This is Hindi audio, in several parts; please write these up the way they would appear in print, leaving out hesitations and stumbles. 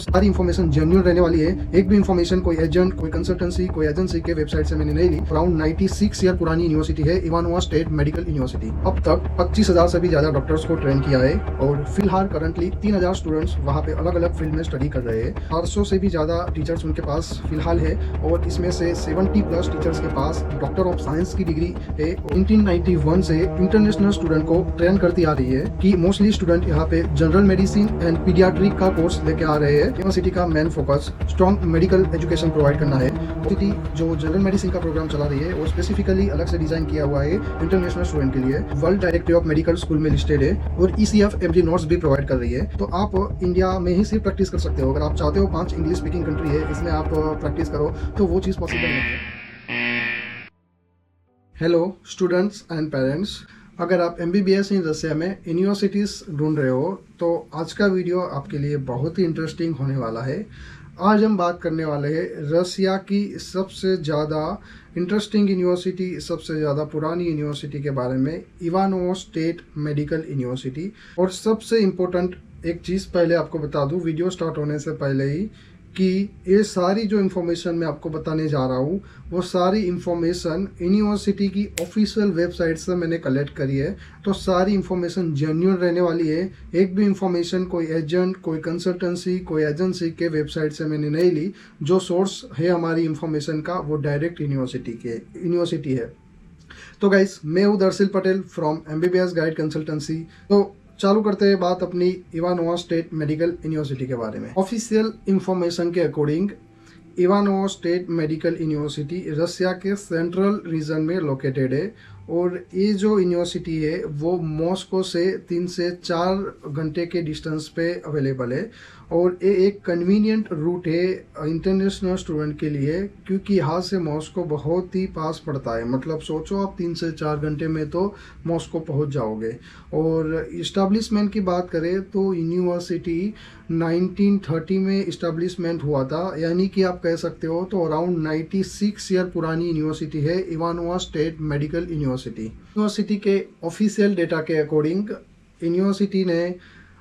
सारी इन्फॉर्मेशन जेन्युइन रहने वाली है। एक भी इन्फॉर्मेशन कोई एजेंट, कोई कंसल्टेंसी, कोई एजेंसी के वेबसाइट से मैंने नहीं ली। अराउंड 96 ईयर पुरानी यूनिवर्सिटी है इवानोवा स्टेट मेडिकल यूनिवर्सिटी। अब तक 25,000 से भी ज्यादा डॉक्टर्स को ट्रेन किया है और फिलहाल करंटली 3,000 स्टूडेंट्स वहाँ पे अलग अलग फील्ड में स्टडी कर रहे हैं। 400 से भी ज्यादा टीचर्स उनके पास फिलहाल है और इसमें से 70+ टीचर्स के पास डॉक्टर ऑफ साइंस की डिग्री है। 1991 से इंटरनेशनल स्टूडेंट को ट्रेन करती आ रही है कि मोस्टली स्टूडेंट यहाँ पे जनरल मेडिसिन एंड पीडियाट्रिक का कोर्स लेके आ रहे हैं। यूनिवर्सिटी का main focus strong medical education provide करना है। यूनिवर्सिटी जो जनरल मेडिसिन का प्रोग्राम चला रही है वो स्पेसिफिकली अलग से डिजाइन किया हुआ है इंटरनेशनल स्टूडेंट के लिए। World directory of medical school में लिस्टेड है और ECF MD नोट्स भी प्रोवाइड कर रही है। तो आप इंडिया में ही सिर्फ प्रैक्टिस कर सकते हो। अगर आप चाहते हो 5 इंग्लिश स्पीकिंग कंट्री है इसमें आप प्रैक्टिस करो तो वो चीज़ पॉसिबल नहीं है। हेलो स्टूडेंट्स एंड पेरेंट्स, अगर आप MBBS इन रसिया में यूनिवर्सिटीज़ ढूंढ रहे हो तो आज का वीडियो आपके लिए बहुत ही इंटरेस्टिंग होने वाला है। आज हम बात करने वाले हैं रसिया की सबसे ज़्यादा इंटरेस्टिंग यूनिवर्सिटी, सबसे ज़्यादा पुरानी यूनिवर्सिटी के बारे में, इवानोवा स्टेट मेडिकल यूनिवर्सिटी। और सबसे इम्पोर्टेंट एक चीज़ पहले आपको बता दूं वीडियो स्टार्ट होने से पहले ही कि ये सारी जो इन्फॉर्मेशन मैं आपको बताने जा रहा हूँ वो सारी इन्फॉर्मेशन यूनिवर्सिटी की ऑफिशियल वेबसाइट से मैंने कलेक्ट करी है। तो सारी इन्फॉर्मेशन जेन्युइन रहने वाली है। एक भी इन्फॉर्मेशन कोई एजेंट, कोई कंसल्टेंसी, कोई एजेंसी के वेबसाइट से मैंने नहीं ली। जो सोर्स है हमारी इन्फॉर्मेशन का वो डायरेक्ट यूनिवर्सिटी है। तो गाइस, मैं हूँ Darsheel Patel from MBBS guide consultancy. तो चालू करते हैं बात अपनी इवानोवा स्टेट मेडिकल यूनिवर्सिटी के बारे में। ऑफिशियल इंफॉर्मेशन के according Ivanovo state medical university Russia के सेंट्रल रीजन में लोकेटेड है और ये जो यूनिवर्सिटी है वो मॉस्को से 3 से 4 घंटे के डिस्टेंस पे अवेलेबल है। और ये एक कन्वीनियंट रूट है इंटरनेशनल स्टूडेंट के लिए, क्योंकि यहाँ से मॉस्को बहुत ही पास पड़ता है। मतलब सोचो आप 3 से 4 घंटे में तो मॉस्को पहुँच जाओगे। और इस्टेब्लिशमेंट की बात करें तो यूनिवर्सिटी 1930 में इस्टेब्लिशमेंट हुआ था, यानी कि आप कह सकते हो तो अराउंड 96 ईयर पुरानी यूनिवर्सिटी है इवानोवा स्टेट मेडिकल यूनिवर्सिटी के ऑफिशियल डेटा के अकॉर्डिंग यूनिवर्सिटी ने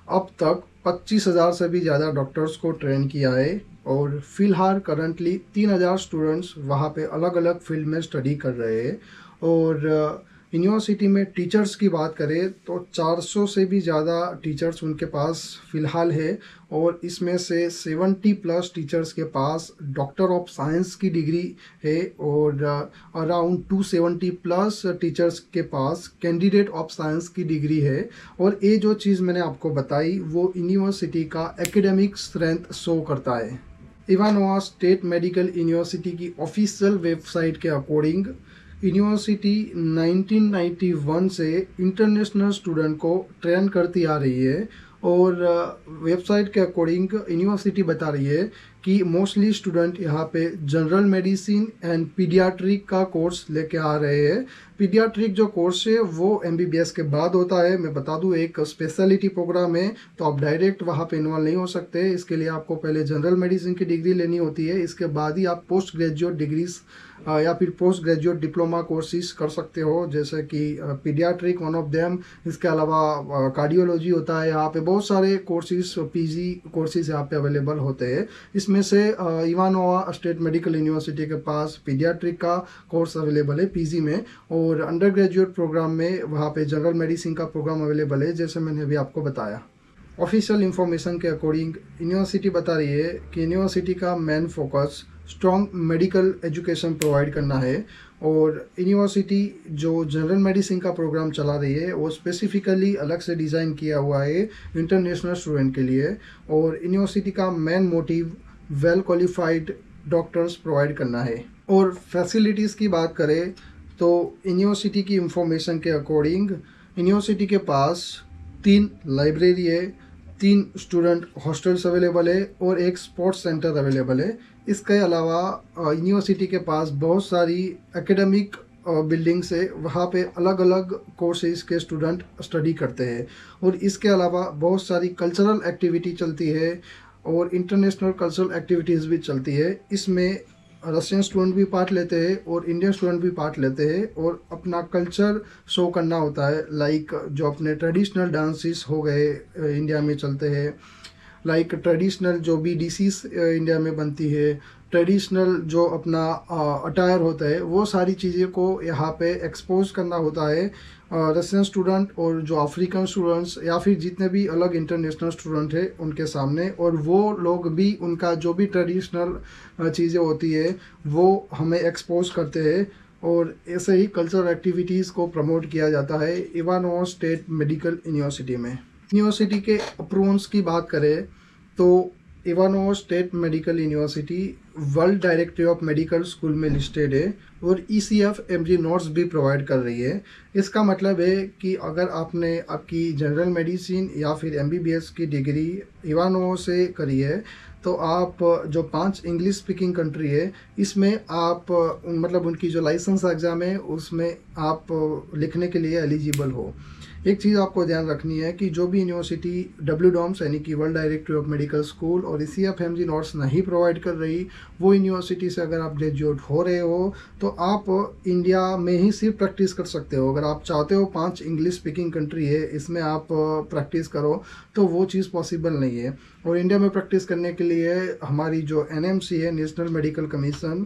अब तक 25,000 से भी ज़्यादा डॉक्टर्स को ट्रेन किया है और फिलहाल करंटली 3,000 स्टूडेंट्स वहाँ पे अलग अलग फील्ड में स्टडी कर रहे हैं। और यूनिवर्सिटी में टीचर्स की बात करें तो 400 से भी ज़्यादा टीचर्स उनके पास फ़िलहाल है और इसमें से 70+ टीचर्स के पास डॉक्टर ऑफ साइंस की डिग्री है और अराउंड 270+ टीचर्स के पास कैंडिडेट ऑफ साइंस की डिग्री है। और ये जो चीज़ मैंने आपको बताई वो यूनिवर्सिटी का एकेडमिक स्ट्रेंथ शो करता है। इवानोवा स्टेट मेडिकल यूनिवर्सिटी की ऑफिशियल वेबसाइट के अकॉर्डिंग यूनिवर्सिटी 1991 से इंटरनेशनल स्टूडेंट को ट्रेन करती आ रही है और वेबसाइट के अकॉर्डिंग यूनिवर्सिटी बता रही है कि मोस्टली स्टूडेंट यहाँ पे जनरल मेडिसिन एंड पीडियाट्रिक का कोर्स लेके आ रहे हैं। पीडियाट्रिक जो कोर्स है वो MBBS के बाद होता है। मैं बता दूं एक स्पेशलिटी प्रोग्राम है, तो आप डायरेक्ट वहाँ पे इन्वॉल्व नहीं हो सकते। इसके लिए आपको पहले जनरल मेडिसिन की डिग्री लेनी होती है, इसके बाद ही आप पोस्ट ग्रेजुएट डिग्रीज या फिर पोस्ट ग्रेजुएट डिप्लोमा कोर्सेज कर सकते हो, जैसे कि पीडियाट्रिक वन ऑफ देम। इसके अलावा कार्डियोलॉजी होता है। यहाँ पे बहुत सारे कोर्सेज, PG कोर्सेज यहाँ पे अवेलेबल होते हैं। इसमें से इवानोवा स्टेट मेडिकल यूनिवर्सिटी के पास पीडियाट्रिक का कोर्स अवेलेबल है PG में, और अंडर ग्रेजुएट प्रोग्राम में वहाँ पे जनरल मेडिसिन का प्रोग्राम अवेलेबल है, जैसे मैंने अभी आपको बताया। ऑफिशियल इंफॉर्मेशन के अकॉर्डिंग यूनिवर्सिटी बता रही है कि यूनिवर्सिटी का main focus strong medical education provide करना है और यूनिवर्सिटी जो जनरल मेडिसिन का प्रोग्राम चला रही है वो स्पेसिफिकली अलग से डिज़ाइन किया हुआ है इंटरनेशनल स्टूडेंट के लिए। और यूनिवर्सिटी का main motive well qualified doctors provide करना है। और फैसिलिटीज़ की बात करें तो यूनिवर्सिटी की इंफॉर्मेशन के अकॉर्डिंग यूनिवर्सिटी के पास 3 लाइब्रेरी है, 3 स्टूडेंट हॉस्टल्स अवेलेबल है और एक स्पोर्ट्स सेंटर अवेलेबल है। इसके अलावा यूनिवर्सिटी के पास बहुत सारी एकेडमिक बिल्डिंग्स है, वहाँ पे अलग अलग कोर्सेज के स्टूडेंट स्टडी करते हैं। और इसके अलावा बहुत सारी कल्चरल एक्टिविटी चलती है और इंटरनेशनल कल्चरल एक्टिविटीज़ भी चलती है। इसमें रशियन स्टूडेंट भी पार्ट लेते हैं और इंडियन स्टूडेंट भी पार्ट लेते हैं और अपना कल्चर शो करना होता है। लाइक जो अपने ट्रेडिशनल डांसेस हो गए इंडिया में चलते हैं, लाइक ट्रेडिशनल जो भी डिशेस इंडिया में बनती है, ट्रेडिशनल जो अपना अटायर होता है, वो सारी चीज़ें को यहाँ पे एक्सपोज करना होता है रशियन स्टूडेंट और जो अफ्रीकन स्टूडेंट्स या फिर जितने भी अलग इंटरनेशनल स्टूडेंट हैं उनके सामने, और वो लोग भी उनका जो भी ट्रेडिशनल चीज़ें होती है वो हमें एक्सपोज करते हैं। और ऐसे ही कल्चरल एक्टिविटीज़ को प्रमोट किया जाता है इवानोवा स्टेट मेडिकल यूनिवर्सिटी में। यूनिवर्सिटी के अप्रूवल्स की बात करें तो Ivanova state medical university world directory of medical school में लिस्टेड है और ECFMG नोट्स भी प्रोवाइड कर रही है। इसका मतलब है कि अगर आपने आपकी जनरल मेडिसिन या फिर MBBS की डिग्री इवानोवा से करी है तो आप जो 5 इंग्लिश स्पीकिंग कंट्री है इसमें आप मतलब उनकी जो लाइसेंस एग्ज़ाम है उसमें आप लिखने के लिए एलिजिबल हो। एक चीज़ आपको ध्यान रखनी है कि जो भी यूनिवर्सिटी WDOMS यानी कि world directory of medical school और ECFMG नोट्स नहीं प्रोवाइड कर रही, वो यूनिवर्सिटी से अगर आप ग्रेजुएट हो रहे हो तो आप इंडिया में ही सिर्फ प्रैक्टिस कर सकते हो। अगर आप चाहते हो 5 इंग्लिश स्पीकिंग कंट्री है इसमें आप प्रैक्टिस करो तो वो चीज़ पॉसिबल नहीं है। और इंडिया में प्रैक्टिस करने के लिए हमारी जो NMC है, नेशनल मेडिकल कमीशन,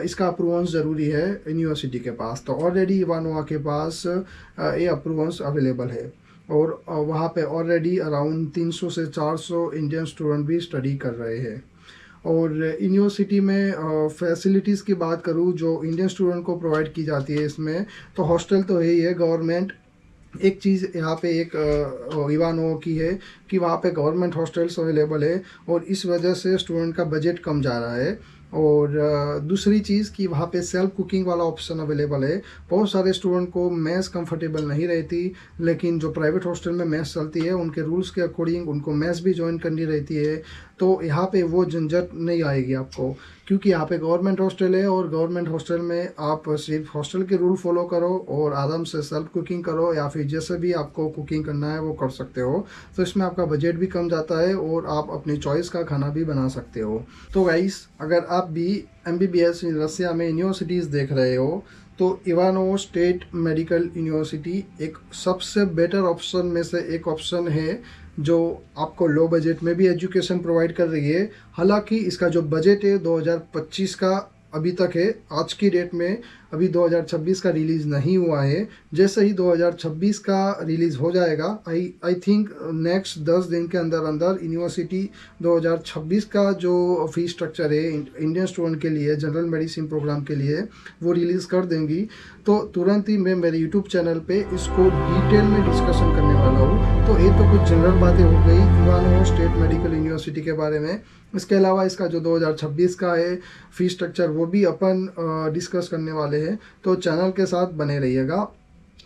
इसका अप्रूवल्स ज़रूरी है यूनिवर्सिटी के पास। तो ऑलरेडी इवानोवा के पास ये अप्रूवल्स अवेलेबल है और वहाँ पे ऑलरेडी अराउंड 300 से 400 इंडियन स्टूडेंट भी स्टडी कर रहे हैं। और यूनिवर्सिटी में फैसिलिटीज़ की बात करूँ जो इंडियन स्टूडेंट को प्रोवाइड की जाती है इसमें, तो हॉस्टल तो है ही है गवर्नमेंट। एक चीज़ यहाँ पे एक इवानोवा की है कि वहाँ पे गवर्नमेंट हॉस्टल्स अवेलेबल है और इस वजह से स्टूडेंट का बजट कम जा रहा है। और दूसरी चीज़ कि वहाँ पे सेल्फ कुकिंग वाला ऑप्शन अवेलेबल है। बहुत सारे स्टूडेंट को मेस कंफर्टेबल नहीं रहती, लेकिन जो प्राइवेट हॉस्टल में मेस चलती है उनके रूल्स के अकॉर्डिंग उनको मेस भी ज्वाइन करनी रहती है। तो यहाँ पे वो झंझट नहीं आएगी आपको, क्योंकि यहाँ पे गवर्नमेंट हॉस्टल है और गवर्नमेंट हॉस्टल में आप सिर्फ हॉस्टल के रूल फॉलो करो और आराम से सेल्फ कुकिंग करो या फिर जैसे भी आपको कुकिंग करना है वो कर सकते हो। तो इसमें आपका बजट भी कम जाता है और आप अपनी चॉइस का खाना भी बना सकते हो। तो गाइस, अगर आप भी MBBS रसिया में यूनिवर्सिटीज़ देख रहे हो तो इवानोवा स्टेट मेडिकल यूनिवर्सिटी एक सबसे बेटर ऑप्शन में से एक ऑप्शन है जो आपको लो बजट में भी एजुकेशन प्रोवाइड कर रही है। हालांकि इसका जो बजट है 2025 का अभी तक है, आज की डेट में अभी 2026 का रिलीज़ नहीं हुआ है। जैसे ही 2026 का रिलीज़ हो जाएगा, आई थिंक नेक्स्ट 10 दिन के अंदर अंदर यूनिवर्सिटी 2026 का जो फी स्ट्रक्चर है इंडियन स्टूडेंट के लिए जनरल मेडिसिन प्रोग्राम के लिए वो रिलीज़ कर देंगी। तो तुरंत ही मैं मेरे यूट्यूब चैनल पे इसको डिटेल में डिस्कशन करने वाला हूँ। तो ये तो कुछ जनरल बातें हो गई इवानोवा स्टेट मेडिकल यूनिवर्सिटी के बारे में। इसके अलावा इसका जो 2026 का है फी स्ट्रक्चर वो भी अपन डिस्कस करने वाले हैं, तो चैनल के साथ बने रहिएगा।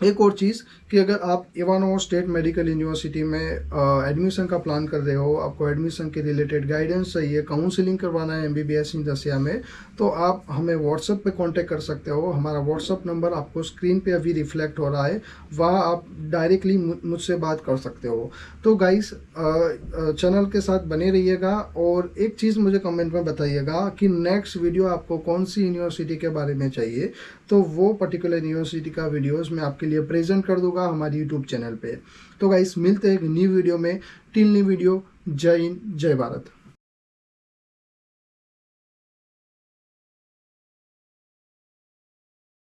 एक और चीज़ कि अगर आप इवानोवा स्टेट मेडिकल यूनिवर्सिटी में एडमिशन का प्लान कर रहे हो, आपको एडमिशन के रिलेटेड गाइडेंस चाहिए, काउंसलिंग करवाना है MBBS इन रसिया में, तो आप हमें व्हाट्सएप पे कांटेक्ट कर सकते हो। हमारा व्हाट्सएप नंबर आपको स्क्रीन पे अभी रिफ्लेक्ट हो रहा है, वहाँ आप डायरेक्टली मुझसे बात कर सकते हो। तो गाइस, चैनल के साथ बने रहिएगा और एक चीज़ मुझे कमेंट में बताइएगा कि नेक्स्ट वीडियो आपको कौन सी यूनिवर्सिटी के बारे में चाहिए, तो वो पर्टिकुलर यूनिवर्सिटी का वीडियोस मैं आपके लिए प्रेजेंट कर दूंगा हमारी यूट्यूब चैनल पे। तो गाइस, मिलते हैं एक न्यू वीडियो में। टिल न्यू वीडियो, जय हिंद, जय भारत।